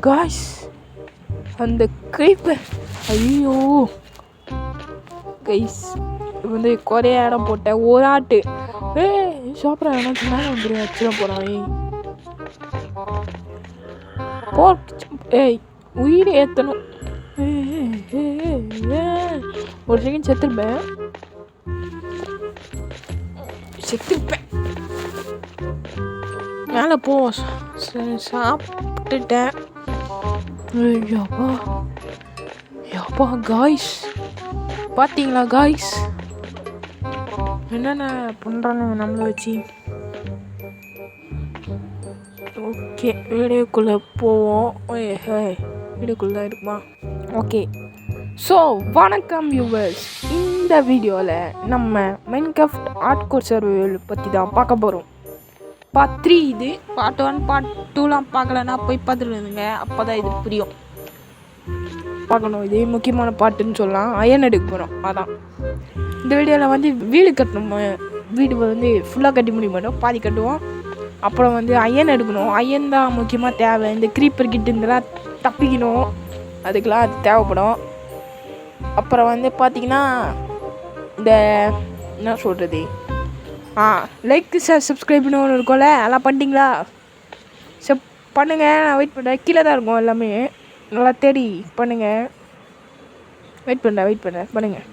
Guys, அந்த creeper ஐயோ guys வந்து குறைய இடம் போட்ட ஒரு ஆட்டு சாப்பிட்ற எனக்கு மேலே வந்துடும் வச்சுட போகிறான். போ உயிர் ஏற்றணும். ஒரு செகண்ட் செத்துருப்பேன். மேலே போ. சாப்பிட்டுட்டேன். யப்பா காய்ஸ், பார்த்தீங்களா காய்ஸ் என்னென்ன பண்ணுறான்னு நம்மளை வச்சு. ஓகே, வீடியோக்குள்ளே போவோம். வீடியோக்குள்ளே இருக்குமா? ஓகே, ஸோ வணக்கம் வியூவர்ஸ். இந்த வீடியோவில் நம்ம மைன்கிராஃப்ட் ஹார்ட்கோர் சர்வைவல் பற்றி தான் பார்க்க போகிறோம். பார்ட் 3 இது. பார்ட் 1 பார்ட் 2லாம் பார்க்கலன்னா போய் பார்த்துட்டு வந்துங்க, அப்போ தான் இது புரியும். பார்க்கணும், இது முக்கியமான பாட்டுன்னு சொல்லலாம். அயன் எடுக்க போகிறோம். அதான் இந்த வீடியோவில் வந்து வீடு கட்டணும். வீடு வந்து ஃபுல்லாக கட்டி முடிய மாட்டோம், பாதி கட்டுவோம். அப்புறம் வந்து அயன் எடுக்கணும். அயன் தான் முக்கியமாக தேவை. இந்த க்ரீப்பர் கிட்ட இருந்தெல்லாம் தப்பிக்கணும், அதுக்கெலாம் அது தேவைப்படும். அப்புறம் வந்து பார்த்திங்கன்னா இந்த என்ன சொல்கிறது, லைக் ஷேர் சப்ஸ்கிரைப்னு ஒன்று இருக்கும்ல, அதெல்லாம் பண்ணிட்டீங்களா? பண்ணுங்கள், நான் வெயிட் பண்ணுறேன். கீழே தான் இருக்கும் எல்லாமே, நல்லா தேடி பண்ணுங்கள். வெயிட் பண்ணுறேன் பண்ணுங்கள்.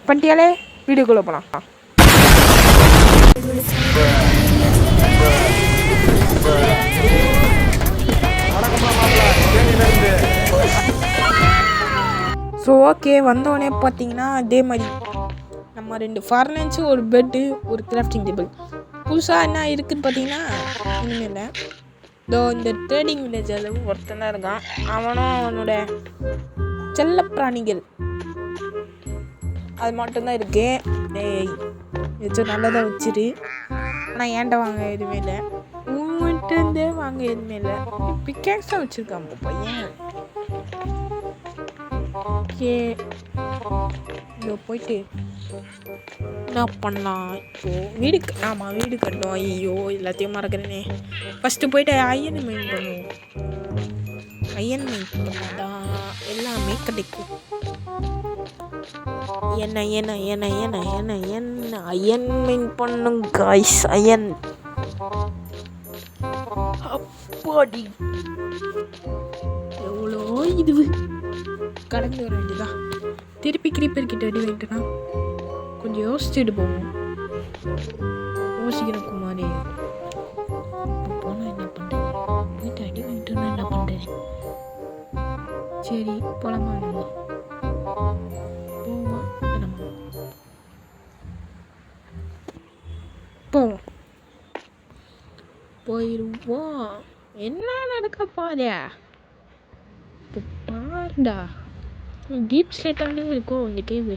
பண்ணிட்டியாலே வீடியோக்குள்ளே போகலாம். ஸோ ஓகே, வந்தோடனே பார்த்தீங்கன்னா அதே மாதிரி நம்ம 2 ஃபர்னன்ஸு, ஒரு பெட்டு, ஒரு கிராஃப்டிங் டேபிள். புதுசாக என்ன இருக்குதுன்னு பார்த்தீங்கன்னா ஒன்றுமே இல்லை. இதோ இந்த ட்ரேடிங் வில்லேஜ் அளவு ஒருத்தன் தான் இருக்கான். அவனும் அவனோட செல்ல பிராணிகள் அது மட்டும்தான் இருக்கு. ஏதாச்சும் நல்லதாக வச்சிரு. ஆனால் ஏன்ட்ட வாங்க எதுவுமே இல்லை, உங்கள்கிட்டருந்தே வாங்க எதுவுமே இல்லை. பிக்கேக்ஸ் தான் வச்சுருக்கான் பையன். ஓகே, இதோ போயிட்டு என்ன பண்ணலாம் இப்போது? வீடு கட்டணும். ஐயோ எல்லாத்தையும் மறக்கிறேனே. ஃபஸ்ட்டு போயிட்டு அயன் மைன் பண்ணுவோம். அயன் மைன் பண்ணாதான் எல்லாமே கிடைக்கும். என்ன அயன் மைன் பண்ணும் காய்ஸ். அயன் அப்பாடி எவ்வளோ இது கடந்து வர வேண்டியதான். திருப்பி கிரீப்பர் கிட்ட அடி வாங்கிட்டேன்னா கொஞ்சம் யோசிச்சுட்டு போவோம். யோசிக்கிற குமாரி போனால் என்ன பண்ணுறது? வீட்டு அடி வாங்கிட்டோன்னா என்ன பண்ணுறது? சரி போலாமா? நம்ம போவோம், போயிடுவோம். என்ன நடக்க பாரு இப்போ பாருடா. டீப் ஸ்லேட்டாலே இருக்கும் இந்த கேவு.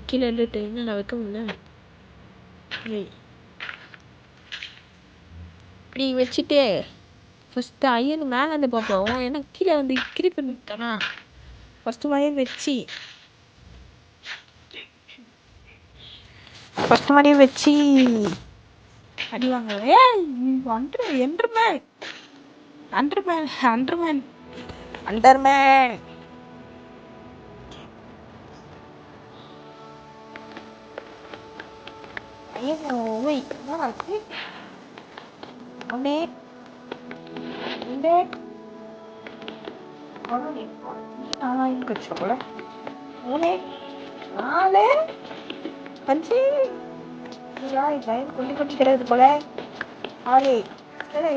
கீழே இல்லட்டு என்ன வைக்க முடியல. இப்படி வச்சுட்டு ஃபஸ்ட்டு அயன் மேலே வந்து பார்ப்போம். ஏன்னா கீழே வந்து கிரிப் பண்ணிட்டானா. ஃபஸ்ட்டு அயன் வச்சு அடிவாங்க. அண்டர்மேன் ஐயோ வெயிட், அப்படியே வச்சு போல 3 4 5 கொல்லி கொட்டி கிடையாது போல. 6 7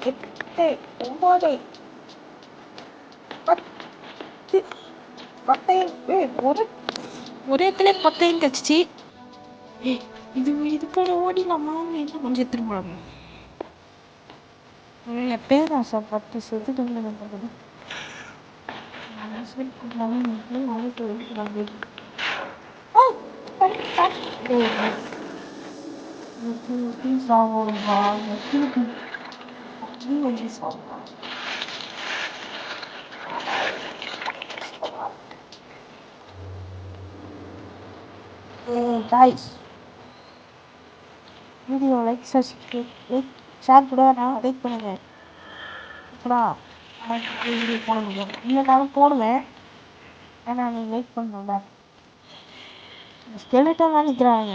8 9 10 ஒரே இடத்துல 10 கழிச்சு. இது போல ஓடிடலாமா? என்ன கொஞ்சம் எடுத்துட்டு போகலாமா? பேராசா 10 செத்துட்டு போகுது. Guys, video like subscribe like share கூட நான் லைக் பண்ணுங்கள். அப்புறம் வீடியோ போட முடியும் இல்லைனாலும் போடுவேன். ஏன்னா நீங்கள் லைக் பண்ணணும்ல. ஸ்கெலட்டன் நினைக்கிறாங்க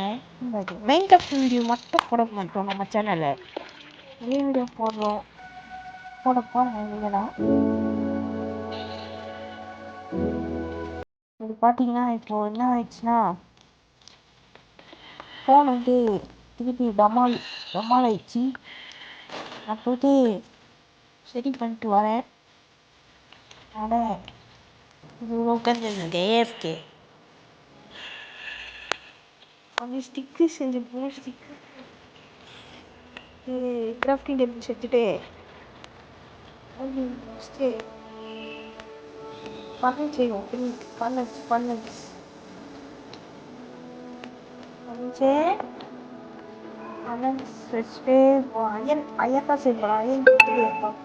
மெயின் கப் வீடியோ மட்டும் போட மாட்டோம் நம்ம சேனலில். நிறைய வீடியோ போடுறோம். போட போகிறேன் இல்லைனா இது பார்த்தீங்கன்னா இப்போது என்ன ஆயிடுச்சுன்னா ஃபோன் வந்து திருப்பி டமால் ஆயிடுச்சு. நான் போய்ட்டு சரி பண்ணிட்டு வரேன். அதனால் இது உட்காந்து ஏஎஃப்கே கொஞ்சம் ஸ்டிக்கு செஞ்சு ஸ்டிக்கு கிராஃப்டிங் டேபிள் செஞ்சுட்டு ஃபஸ்ட்டு பண்ண செய்வோம். பண்ணு வச்சுட்டு அயன் தான் செய்யலாம். அயன் இருப்போம்.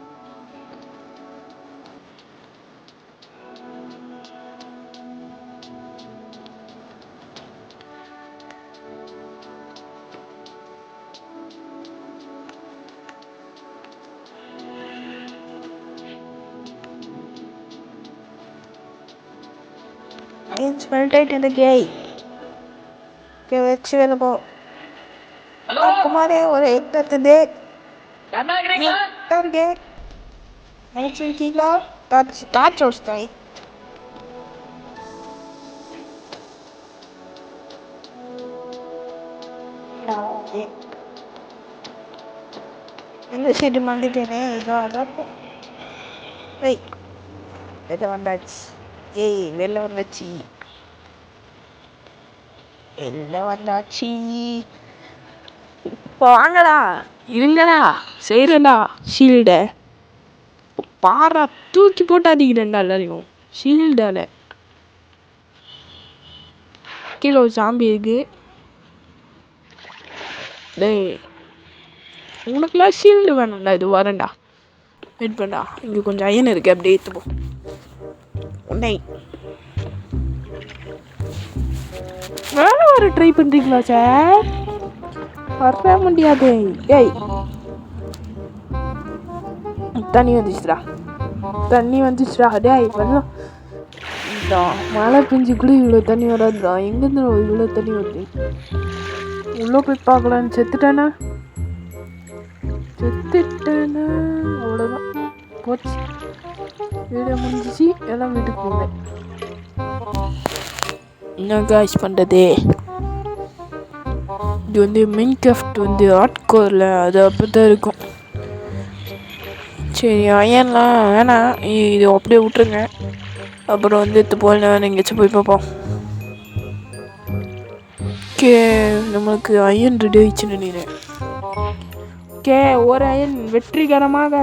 It's melted in the gate. Okay, let's see the Kumare or egg at the date. Okay. Next week, that's your style. Okay. In the city, Monday, wait. Let one that's. Hey, வெளில வந்தாச்சு. இப்போ வாங்கடா இருங்கடா செய்கிறேன்டா ஷீல்டை பாரா தூக்கி போட்டாதீங்கடா எல்லாரையும். ஷீல்டால் கீழே ஒரு zombie இருக்கு. டேய் உனக்குலாம் ஷீல்டு வேணும்டா. இது வரேன்டா வெயிட் பண்ணா. இங்கே கொஞ்சம் அயன் இருக்கு அப்படியே ஏற்றுப்போ. உன்னை வேலை வர ட்ரை பண்ணுறீங்களா சார்? வர முடியாது. ஏய் தண்ணி வந்துச்சுடா. டேய் வெள்ளம் மழை பெஞ்சுக்குள்ளே இவ்வளோ தண்ணி வராதுடா. எங்கேருந்து இவ்வளோ தண்ணி வருது? உள்ளே போய் பார்க்கலான்னு செத்துட்டேனா அவ்வளோதான் போச்சு. வீடியோ முடிஞ்சிச்சு. எல்லாம் வீட்டுக்கு போவேன். என்ன காய்ஸ் பண்ணுறது? இது வந்து மின்கிராஃப்ட் வந்து ஹார்ட்கோரில் அது அப்படி தான் இருக்கும். சரி அயன்லாம் வேணாம், இது அப்படியே விட்டுருங்க. அப்புறம் வந்து போல் எங்கேயாச்சும் போய் பார்ப்போம். ஓகே நம்மளுக்கு அயன் ரெடி ஆயிடுச்சுன்னு நினைக்கிறேன். ஓகே ஒரு அயன் வெற்றிகரமாக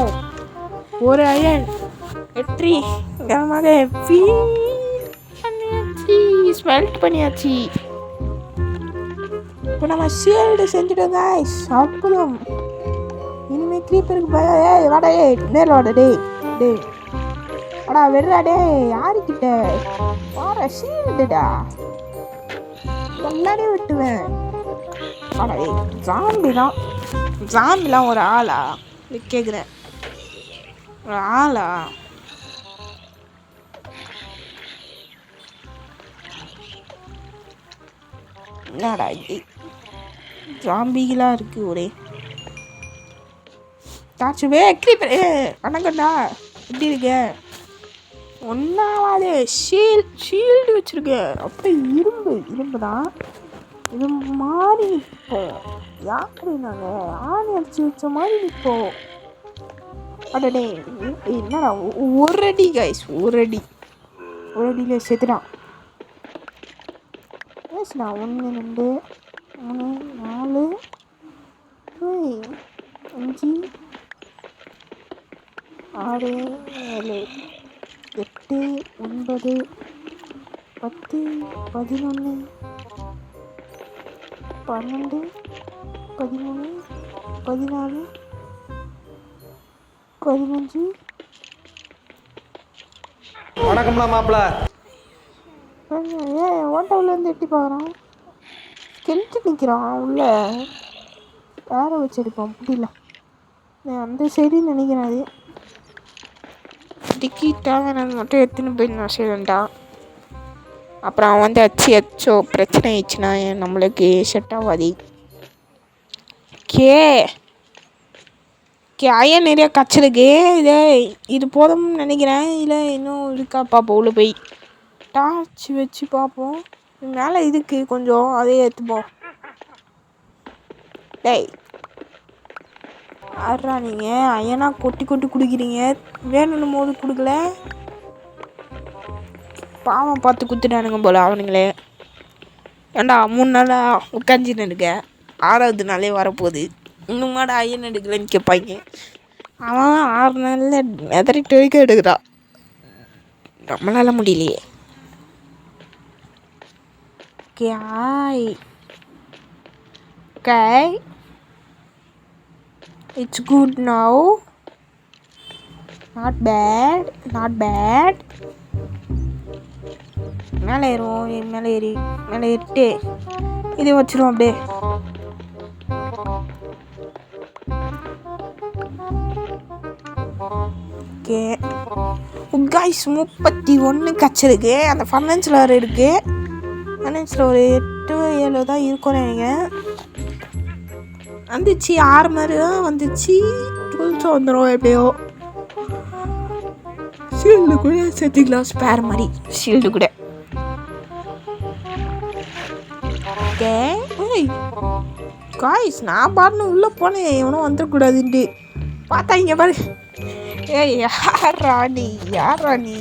ஸ்மெல்ட் பண்ணியாச்சு. இப்போ நம்ம ஷீல்டு செஞ்சுட்டோம் காய்ஸ். அற்புதம். இனிமேல் க்ரீப்பருக்கு பயம். ஏய் வாடா, நேரில் வாடா. டேய் வாடா வெடுறா. யாருக்கிட்ட வாடா ஷீல்டுடா எல்லாரையும் விட்டுவேன். வாடா. ஜாம்பிலாம் ஒரு ஆளா கேட்குறேன். ஒரு ஆளா? என்னடா இது ஜாம்பிகளாக இருக்கு ஒரே தாச்சுவே. வணக்கம்டா, எப்படி இருக்க? ஒன்றாவது ஷீல்டு வச்சுருக்க. அப்படியே இரும்பு தான் இது மாதிரி நிற்போம். யாரு நாங்கள் ஆணி அடிச்சு வச்ச மாதிரி நிற்போம். அடடே என்னடா ஒரு அடி கைஸ், ஒரு அடியில் செத்துட்டான். பேசுனா 1 2 3 4 5 6 7 8 9 10 11 12 13 14 15. வணக்கம்லாம் மாப்பிள்ள. ஓட்டவுலேருந்து எட்டி பார்க்குறான். கெட்டு நிற்கிறான் உள்ள. வேற வச்சு எடுப்போம் முடியல. அந்த சைடுன்னு நினைக்கிறேன். அது டிக்கிட்டாக நான் மட்டும் எடுத்துன்னு போய் நான் செய்வேன்டா. அப்புறம் அவன் வந்து அச்சோ பிரச்சனை ஆயிடுச்சுன்னா நம்மளுக்கு செட் ஆகாது. கே அயன் நிறைய கச்சிருக்கு. இது போதும்னு நினைக்கிறேன். இல்லை இன்னும் இருக்கா பார்ப்போம். உள்ள போய் டார்ச் வச்சு பார்ப்போம். மேலே இதுக்கு கொஞ்சம் அதே எடுத்துப்போம். டேய் ஆடுறா நீங்கள் அயனா கொட்டி குடிக்கிறீங்க. வேணும்னு போது கொடுக்கல. பாவம் பார்த்து குத்துட்டானுங்க போல அவனுங்களே. ஏண்டா 3 நாளாக உட்காந்துன்னு இருக்க, 6வது நாளே வரப்போகுது, இன்னுமாடா அயன் எடுக்கலன்னு கேட்பாங்க. அவன் 6 நாளில் நெதறிட்டு வரைக்கும் எடுக்கிறான். நம்மளால முடியலையே. Okay, it's good now. Not bad. மேலே ஏறுவோம். மேலே ஏறிட்டு இதை வச்சிருவோம் அப்படியே. Okay guys, 31 கச்சிருக்கு. அந்த ஃபைனான்ஸில் ஒரு இருக்குது. ஃபைனான்ஸில் ஒரு 8-7 தான் இருக்கும்னு நினைக்கிறேன். வந்துச்சு 6 மாதிரி தான் வந்துச்சு. 12 வந்துடும் எப்படியோ. ஷீல்டு கூட சேர்த்துக்கலாம், ஸ்பேர் மாதிரி ஷீல்டு கூட. ஓகே காய்ஸ், நான் பாருன்னு உள்ளே போனேன். எவனும் வந்துடக்கூடாதுன்ட்டு பார்த்தா இங்கே பாரு. யாரா நீ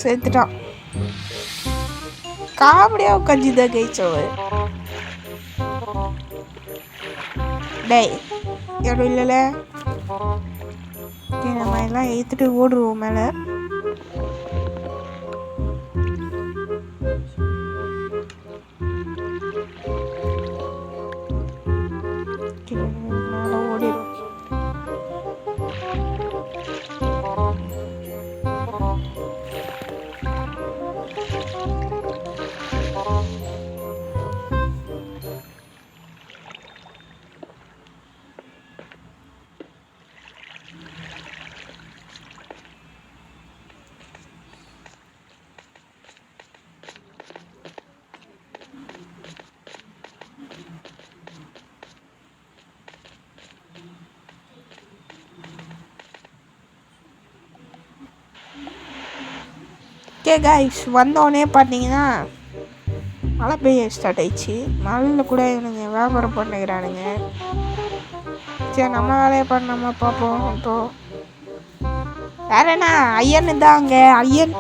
சேர்த்துட்டான். காமெடியாக உட்காந்துதான் கைச்சவர். டேய் எவ்வளோ இல்லைல்ல. நம்ம எல்லாம் ஏற்றுட்டு ஓடுருவோம் மேலே. மேலே ஓடிடும். ஓகே கைஸ், வந்தோடனே பார்த்தீங்கன்னா மழை பெய்ய ஸ்டார்ட் ஆயிடுச்சு. மழையில் கூட இவனுங்க வியாபாரம் பண்ணிக்கிறானுங்க. சரி, நம்ம வேலையை பண்ணாம பார்ப்போம். இப்போது வேற என்ன, அயன் தாங்க. அயன்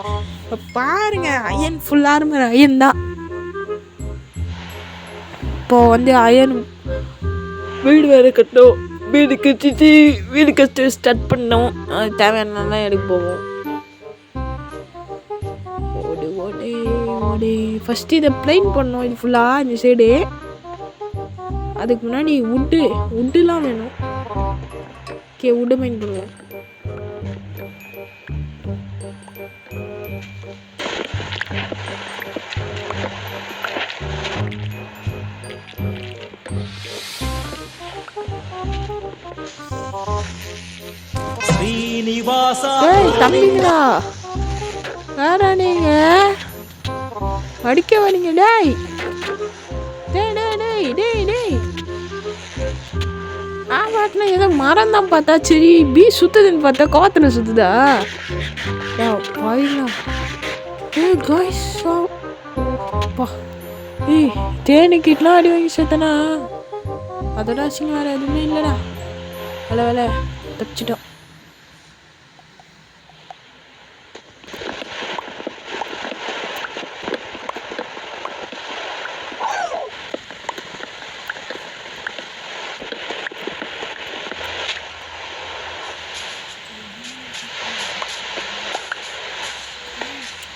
பாருங்க, அயன் ஃபுல் ஆர்மர் அயன் தான். இப்போது வந்து அயன் வீடு வேறு கட்டணும். வீடு கட்டி ஸ்டார்ட் பண்ணோம். அது தேவையானலாம் எடுக்க போவோம். ஓடு ஃபஸ்ட்டு இதை ப்ளைன் பண்ணோம். இது ஃபுல்லாக இந்த சைடு. அதுக்கு முன்னாடி வுட்டுலாம் வேணும். ஓகே, வுட்டு மைன் பண்ணுவோம். தம்பிங்களா வேற நீங்க அடிக்க வரீங்க? டேய் ஆமாட்டில் ஏதோ மரம் தான் பார்த்தா. சரி, பீ சுத்துதுன்னு பார்த்தா காத்துல சுத்துதா? பாருங்களா தேனிக்கிட்டலாம் அடி வாங்கி சேர்த்தனா. அதோட அசிங்கம் வேறு எதுவுமே இல்லைடா. வேலை தப்பிச்சிட்டோம்.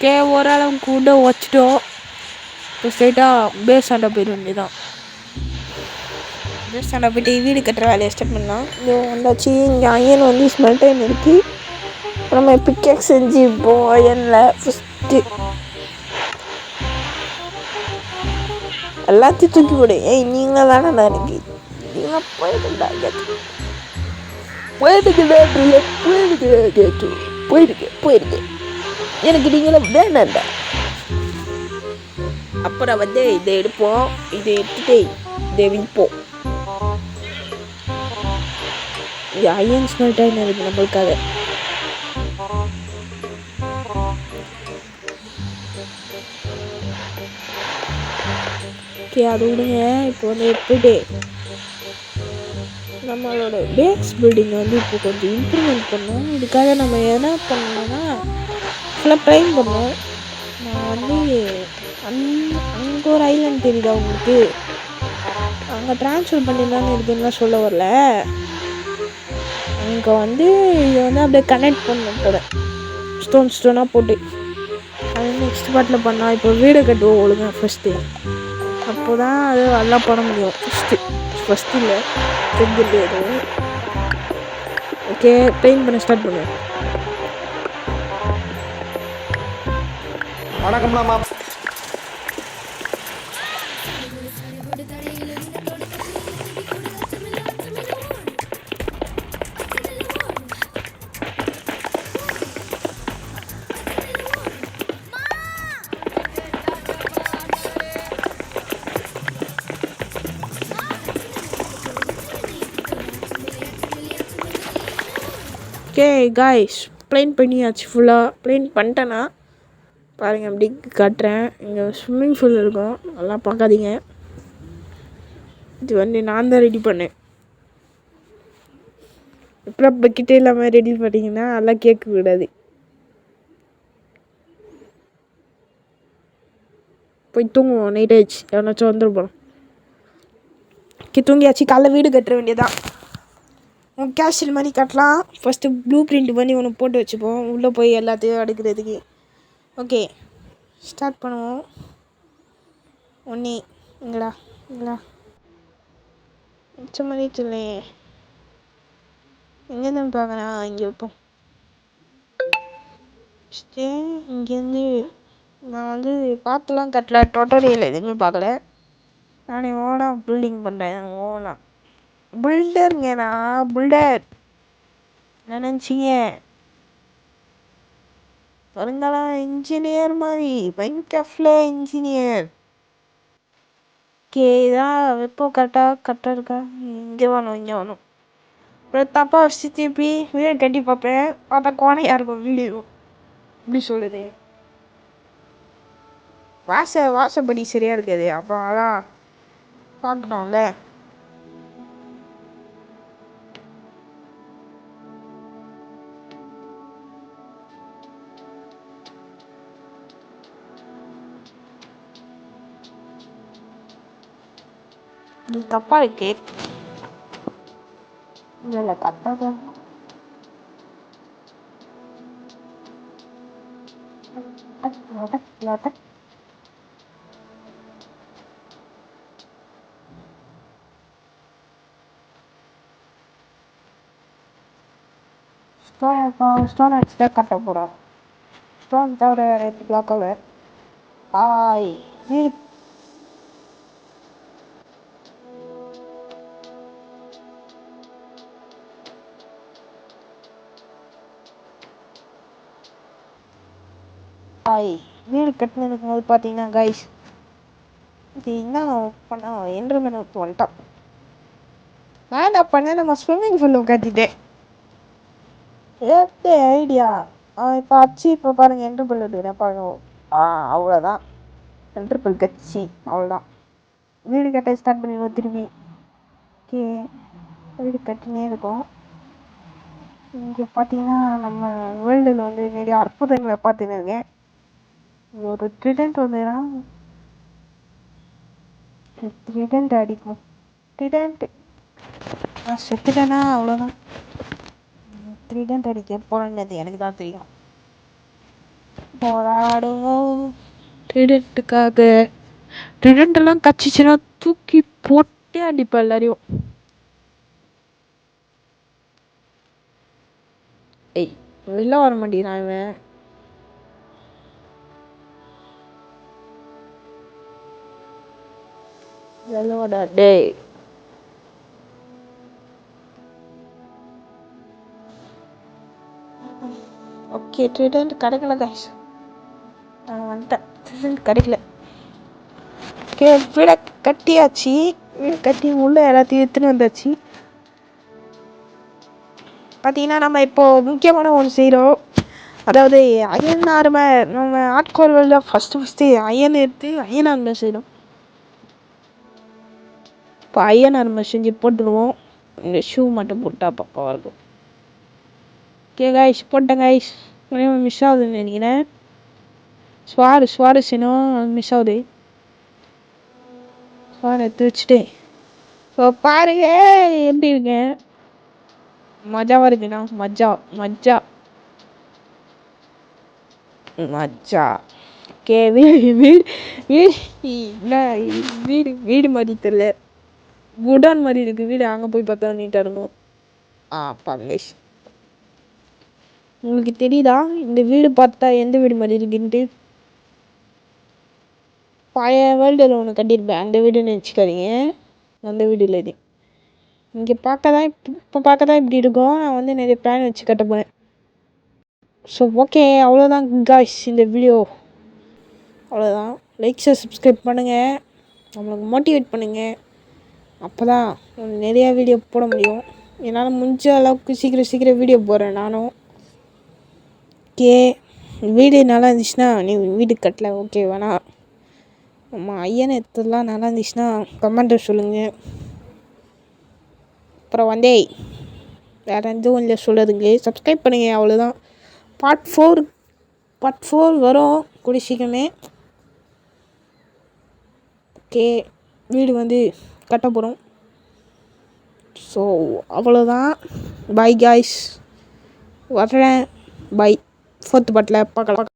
ஓகே, ஓரளவு கூட வச்சுட்டோம். இப்போ ஸ்ட்ரைட்டாக பேஸ் ஆண்ட போயிட வேண்டியதான். பேஸ் ஆண்ட போய்ட்டு வீடு கட்டுற வேலையை ஸ்டார்ட் பண்ணலாம். இதோ வந்தாச்சு. இங்கே அயன் வந்து ஸ்மெல்டைன் இருக்குது. நம்ம பிக்கேக் செஞ்சு இப்போது அயனில் ஃபஸ்ட்டு எல்லாத்தையும் தூக்கி போடு. ஏய் நீங்கள் தானே எனக்கு நீங்கள் போயிடுங்கடா கேட்டு போயிடுங்க எனக்கு நீங்களும் வேணாண்டா. அப்புறம் வந்து இதை எடுப்போம், இதை எடுத்துட்டு இதை விற்போம். இது அயன் ஸ்மெல்ட்டாக இருக்குது நம்மளுக்காக. ஓகே, அது விடுங்க. இப்போ வந்து எடுத்துட்டு நம்மளோட பேஸ் பில்டிங்கை வந்து இப்போ கொஞ்சம் இம்ப்ரூவ்மெண்ட் பண்ணோம். இதுக்காக நம்ம என்ன பண்ணணும்னா ஃபுல்லாக ட்ரைன் பண்ணோம். நான் வந்து அங்கே ஒரு ஐலாண்ட் தெரியுதா உங்களுக்கு? அங்கே ட்ரான்ஸ்ஃபர் பண்ணிடலான்னு இருக்குதுலாம் சொல்ல வரல. அங்கே வந்து இதை வந்து அப்படியே கனெக்ட் பண்ண போகிறேன் ஸ்டோனாக போட்டு. அது நெக்ஸ்ட் பார்ட்டில் பண்ணால். இப்போ வீடு கட்டுவோம் ஒழுங்காக ஃபஸ்ட்டு. அப்போ தான் அது நல்லா பண்ண முடியும். ஃபஸ்ட்டு இல்லை தெரிஞ்சிருக்கு எதுவும். ஓகே, பெயிண்ட் பண்ண ஸ்டார்ட் பண்ணுவேன். வணக்கம்ண்ணா மாப்பிள்ள. ஓகே காய்ஸ், ப்ளைன் பண்ணியாச்சு. ஃபுல்லாக ப்ளைன் பண்ணிட்டேன்னா பாருங்கள், அப்படி காட்டுறேன். இங்கே ஸ்விம்மிங் பூல் இருக்கும், அதெல்லாம் பார்க்காதீங்க. இது வந்து நான் தான் ரெடி பண்ணேன். எப்போ பக்கிட்டே இல்லாமல் ரெடி பண்ணிங்கன்னா அதெல்லாம் கேட்கக்கூடாது. போய் தூங்குவோம், நைட் ஆயிடுச்சு. எவனாச்சும் வந்துருப்போம். ஓகே, தூங்கியாச்சு. காலைல வீடு கட்டுற வேண்டியதான். கேஷியல் மாதிரி கட்டலாம். ஃபஸ்ட்டு ப்ளூ பிரிண்ட் பண்ணி ஒன்று போட்டு வச்சுப்போம், உள்ளே போய் எல்லாத்தையும் அடுக்கிறதுக்கு. ஓகே, ஸ்டார்ட் பண்ணுவோம். ஒன்றே இங்கடா மிச்ச மாதிரி சொல்லையே. எங்கேருந்து பார்க்கறேன்? இங்கே வைப்போம். ஃபஸ்ட்டு இங்கேருந்து நான் வந்து பார்த்துலாம் கட்டல, டொட்டோரியல் எதுவுமே பார்க்கல. நானே ஓனாக பில்டிங் பண்ணுறேன். ஓனா பில்டருங்கண்ணா, பில்டர் நினச்சிங்க. வருங்காலம் இன்ஜினியர் மாதிரி, மைன்கிராஃப்டில் இன்ஜினியர். ஓகே, இதான் வெப்பம். கரெக்டாக இருக்கா? இங்கே வேணும். அப்புறம் தப்பாக வச்சு திருப்பி வீடு கட்டி பார்ப்பேன். பார்த்தா கோணையாக இருக்கும் வீடு. எப்படி சொல்லுது? வாசப்படி சரியாக இருக்காது. அப்புறம் அதான் பார்க்கணும்ல. இது தப்பாக இருக்கு. இல்லை கரெக்டாக ஸ்டோன் அடிச்சுட்டா கட்ட போகிறோம். ஸ்டோன் தவிர ரெண்டு பிளாக்காக ஆய் வீடு வீடு கட்டினதுக்கு போது பார்த்தீங்கன்னா கைஸ், இது என்ன பண்ண என்ட்ரமெண்ட் வந்துட்டான். நான் என்ன பண்ணேன், நம்ம ஸ்விம்மிங் பூலில் கட்டிட்டேன். ஏற்ற ஐடியா. இப்போ அச்சு இப்போ பாருங்கள், என்ட்ரு எடுக்கிறேன் பாருங்க. அவ்வளோதான், என்ட்ரு கட்சி அவ்வளோதான். வீடு கட்ட ஸ்டார்ட் பண்ணிடுவோம் திரும்பி. ஓகே, வீடு கட்டினே இருக்கும். இங்கே பார்த்தீங்கன்னா நம்ம வேர்ல்டில் வந்து நிறைய அற்புதங்களை பார்த்துன்னு இருக்கேன். ஒரு ட்ரிடென்ட் வந்துன்னா ட்ரிடென்ட் அடிக்கும். ட்ரிடென்ட் நான் செத்துட்டேன்னா அவ்வளோதான். ட்ரிடென்ட் அடிக்க போகிறது எனக்கு தான் தெரியும். போராடுவோம் ட்ரிடென்ட்டுக்காக. ட்ரிடென்ட்டெல்லாம் கச்சிச்சுன்னா தூக்கி போட்டே அடிப்பேன் எல்லாரையும். ஏய், வெளில வர மாட்டேங்கிறான் இவன். எல்லோடா டேய். ஓகே ட்ரிடென்ட் கிடைக்கல கைஸ். நான் வந்துட்டேன். ட்ரிடென்ட் கிடைக்கல. ஓகே வீடை கட்டியாச்சு. வீடு கட்டி உள்ள எல்லாத்தையும் எடுத்துன்னு வந்தாச்சு. பார்த்தீங்கன்னா நம்ம இப்போது முக்கியமான ஒன்று செய்கிறோம். அதாவது அயன் ஆர்மர். நம்ம ஆட்கோர்களில் ஃபஸ்ட்டு அயன் எடுத்து அயன் ஆர்மர் செய்யணும். இப்போ அயன் ஆர்மர் செஞ்சு போட்டுருவோம். இந்த ஷூ மட்டும் போட்டால் பக்காவாக இருக்கும். ஓகே கைஸ் போட்டேன் கைஸ். மிஸ் ஆகுதுன்னு நினைக்கிறேன். சுவாரஸ்யம் மிஸ் ஆகுது. எடுத்து வச்சுட்டேன். ஸோ பாருங்க எப்படி இருக்கேன். மஜாவாக இருக்குண்ணா. மஜா ஓகே வீடு வீடு வீடு என்ன வீடு வீடு மாதிரி தெரியல. குடான் மாதிரி இருக்குது வீடு. அங்கே போய் பார்த்தா நீட்டாக இருக்கும். பாருங்க உங்களுக்கு தெரியுதா இந்த வீடு பார்த்தா எந்த வீடு மாதிரி இருக்குன்ட்டு? பழைய வேர்ல்டில் ஒன்று கட்டியிருப்பேன் அந்த வீடுன்னு நினச்சிக்காதீங்க. அந்த வீடு இல்லை இது. இங்கே பார்க்க தான் இப்படி இருக்கும். நான் வந்து நிறைய பிளான் வச்சு கட்ட போகிறேன். ஸோ ஓகே அவ்வளோதான் காய்ஸ் இந்த வீடியோ. அவ்வளோதான். லைக்ஸை சப்ஸ்கிரைப் பண்ணுங்கள். நம்மளுக்கு மோட்டிவேட் பண்ணுங்கள். அப்போ தான் நிறையா வீடியோ போட முடியும். என்னால் முடிஞ்ச அளவுக்கு சீக்கிரம் வீடியோ போடுறேன் நானும். ஓகே வீடு நல்லா இருந்துச்சுன்னா நீ வீடு கட்டல ஓகே வேணா நம்ம ஐயன் எடுத்ததெல்லாம் நல்லா இருந்துச்சுன்னா கமெண்ட்டை சொல்லுங்கள். அப்புறம் வந்தே வேறு எதுவும் இல்லை சொல்கிறதுக்கு. சப்ஸ்கிரைப் பண்ணுங்கள். அவ்வளோதான். பார்ட் 4 வரும் கூடிய சீக்கிரமே. ஓகே வீடு வந்து கட்ட போகிறோம். ஸோ அவ்வளோதான். By guys. வர்றேன். பை. 4th பார்ட்டில் பார்க்கலாம்.